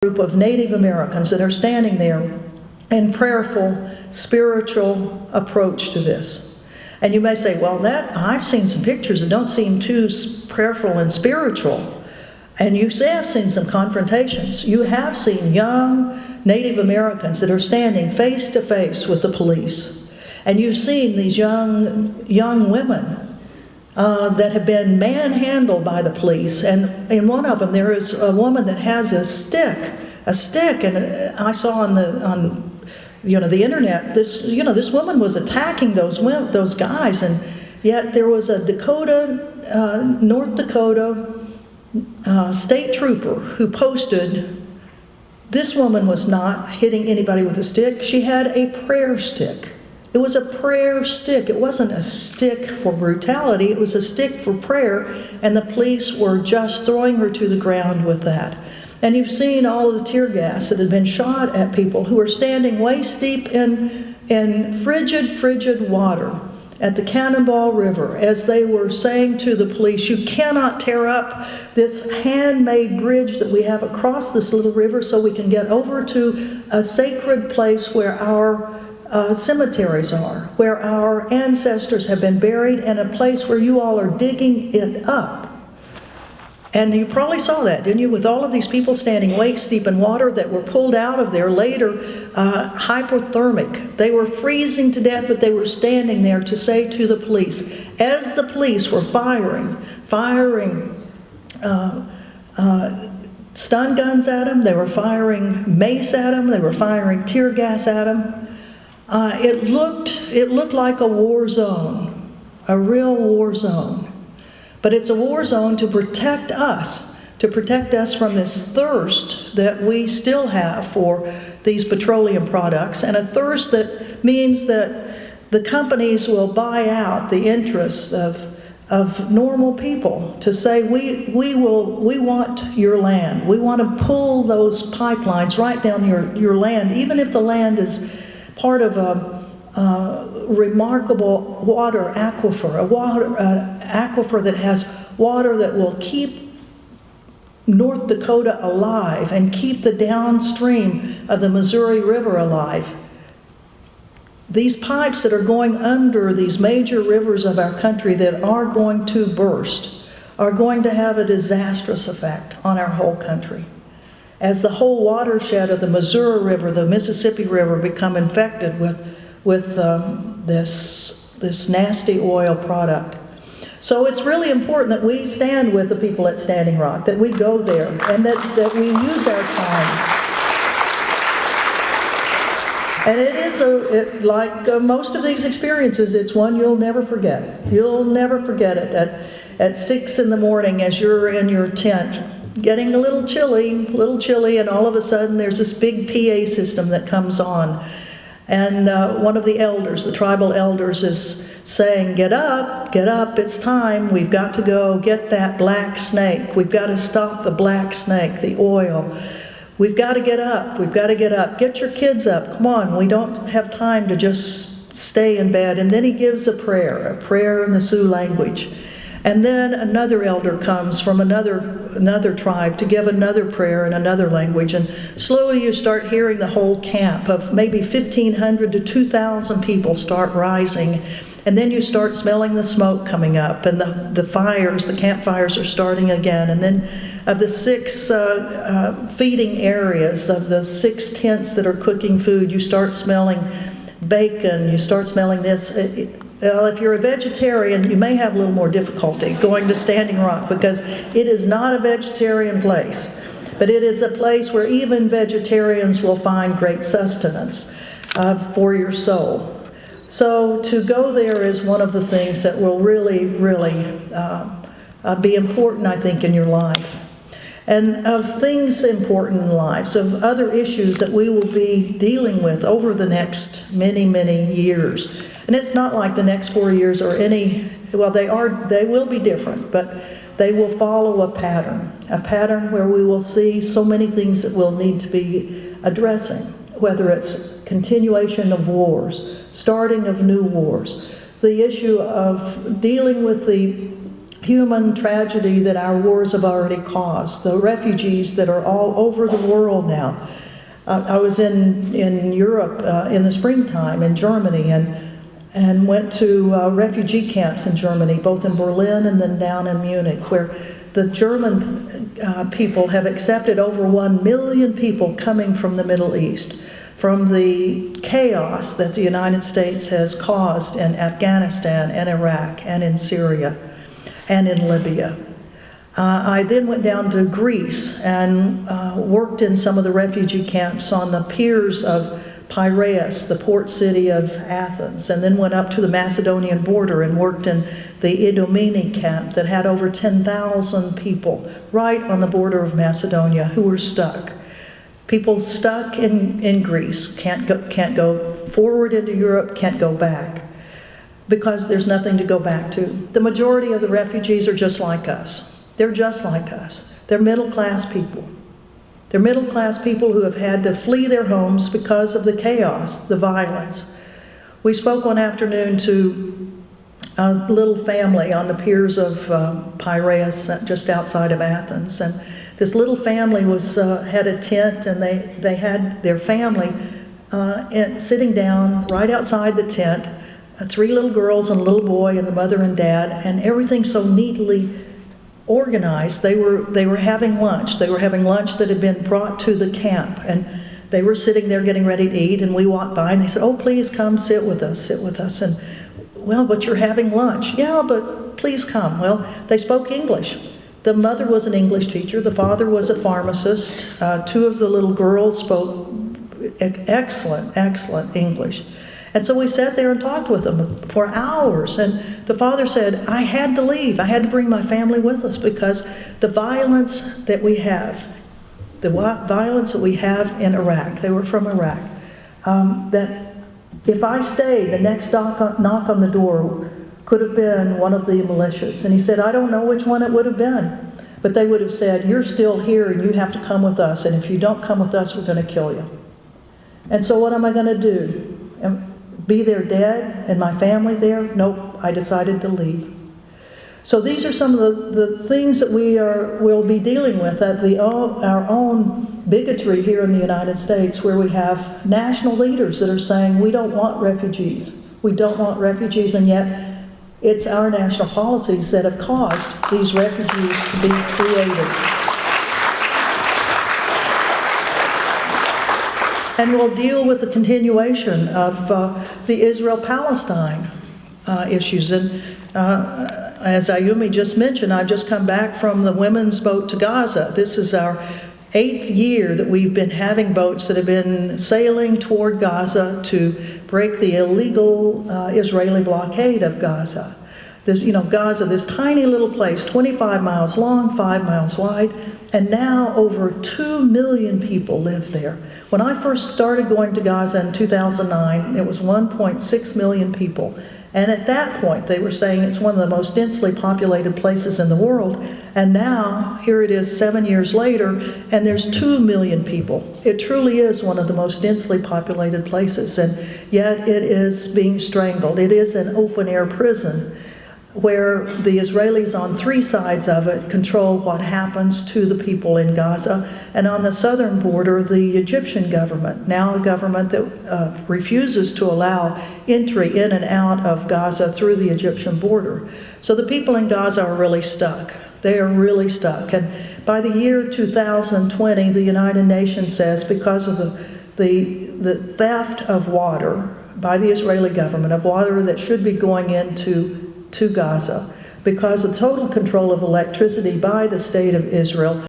group of Native Americans that are standing there in prayerful, spiritual approach to this. And you may say, well, I've seen some pictures that don't seem too prayerful and spiritual. And you have seen some confrontations. You have seen young Native Americans that are standing face to face with the police. And you've seen these young women that have been manhandled by the police. And in one of them, there is a woman that has a stick, and I saw on the internet, this woman was attacking those guys, and yet there was a North Dakota state trooper who posted, this woman was not hitting anybody with a stick, she had a prayer stick. It was a prayer stick. It wasn't a stick for brutality, it was a stick for prayer, and the police were just throwing her to the ground with that. And you've seen all of the tear gas that had been shot at people who are standing waist deep in frigid water at the Cannonball River as they were saying to the police, you cannot tear up this handmade bridge that we have across this little river so we can get over to a sacred place where our cemeteries are, where our ancestors have been buried, and a place where you all are digging it up. And you probably saw that, didn't you? With all of these people standing waist deep in water that were pulled out of there later, hypothermic. They were freezing to death, but they were standing there to say to the police, as the police were firing stun guns at them, they were firing mace at them, they were firing tear gas at them. It looked like a war zone, a real war zone. But it's a war zone to protect us from this thirst that we still have for these petroleum products, and a thirst that means that the companies will buy out the interests of normal people to say, we want your land. We want to pull those pipelines right down your land, even if the land is part of a remarkable water aquifer, aquifer that has water that will keep North Dakota alive and keep the downstream of the Missouri River alive. These pipes that are going under these major rivers of our country that are going to burst are going to have a disastrous effect on our whole country. As the whole watershed of the Missouri River, the Mississippi River become infected with this nasty oil product. So it's really important that we stand with the people at Standing Rock, that we go there, and that we use our time. And it is like most of these experiences, it's one you'll never forget. You'll never forget it at 6 in the morning as you're in your tent, getting a little chilly, and all of a sudden there's this big PA system that comes on. And one of the elders, the tribal elders, is saying, get up, it's time. We've got to go get that black snake. We've got to stop the black snake, the oil. We've got to get up. Get your kids up. Come on, we don't have time to just stay in bed. And then he gives a prayer in the Sioux language. And then another elder comes from another tribe to give another prayer in another language, and slowly you start hearing the whole camp of maybe 1,500 to 2,000 people start rising, and then you start smelling the smoke coming up, and the campfires are starting again, and then of the 6 feeding areas, of the 6 tents that are cooking food, you start smelling bacon, you start smelling this. Well, if you're a vegetarian, you may have a little more difficulty going to Standing Rock, because it is not a vegetarian place, but it is a place where even vegetarians will find great sustenance for your soul. So to go there is one of the things that will really, really be important, I think, in your life. And of things important in lives, of other issues that we will be dealing with over the next many, many years. And it's not like the next 4 years are they will be different, but they will follow a pattern where we will see so many things that we'll need to be addressing, whether it's continuation of wars, starting of new wars, the issue of dealing with the human tragedy that our wars have already caused, the refugees that are all over the world now. I was in Europe in the springtime in Germany and went to refugee camps in Germany, both in Berlin and then down in Munich, where the German people have accepted over 1 million people coming from the Middle East, from the chaos that the United States has caused in Afghanistan and Iraq and in Syria and in Libya. I then went down to Greece and worked in some of the refugee camps on the piers of Piraeus, the port city of Athens, and then went up to the Macedonian border and worked in the Idomeni camp that had over 10,000 people right on the border of Macedonia who were stuck. People stuck in Greece, can't go forward into Europe, can't go back, because there's nothing to go back to. The majority of the refugees are just like us. They're just like us. They're middle-class people. They're middle-class people who have had to flee their homes because of the chaos, the violence. We spoke one afternoon to a little family on the piers of Piraeus, just outside of Athens, and this little family had a tent, and they had their family sitting down right outside the tent, 3 little girls and a little boy and the mother and dad, and everything so neatly organized. They were having lunch. They were having lunch that had been brought to the camp, and they were sitting there getting ready to eat, and we walked by and they said, "Oh, please come sit with us. And, well, but you're having lunch." "Yeah, but please come." Well, they spoke English. The mother was an English teacher. The father was a pharmacist. 2 of the little girls spoke excellent English. And so we sat there and talked with them for hours. And the father said, "I had to leave. I had to bring my family with us because the violence that we have in Iraq," they were from Iraq, that if I stayed, the next knock on the door could have been one of the militias. And he said, "I don't know which one it would have been, but they would have said, 'You're still here and you have to come with us. And if you don't come with us, we're going to kill you.' And so what am I going to do? Be there dead and my family there?" Nope, I decided to leave. So these are some of the things that we'll be dealing with at our own bigotry here in the United States, where we have national leaders that are saying, "We don't want refugees. We don't want refugees," and yet it's our national policies that have caused these refugees to be created. And we'll deal with the continuation of the Israel-Palestine issues. And as Ayumi just mentioned, I've just come back from the women's boat to Gaza. This is our 8th year that we've been having boats that have been sailing toward Gaza to break the illegal Israeli blockade of Gaza. Gaza, this tiny little place, 25 miles long, 5 miles wide, and now over 2 million people live there. When I first started going to Gaza in 2009, it was 1.6 million people. And at that point, they were saying it's one of the most densely populated places in the world. And now, here it is 7 years later, and there's 2 million people. It truly is one of the most densely populated places, and yet it is being strangled. It is an open-air prison where the Israelis on 3 sides of it control what happens to the people in Gaza. And on the southern border, the Egyptian government, now a government that refuses to allow entry in and out of Gaza through the Egyptian border. So the people in Gaza are really stuck. They are really stuck. And by the year 2020, the United Nations says, because of the theft of water by the Israeli government, of water that should be going into Gaza, because of total control of electricity by the state of Israel,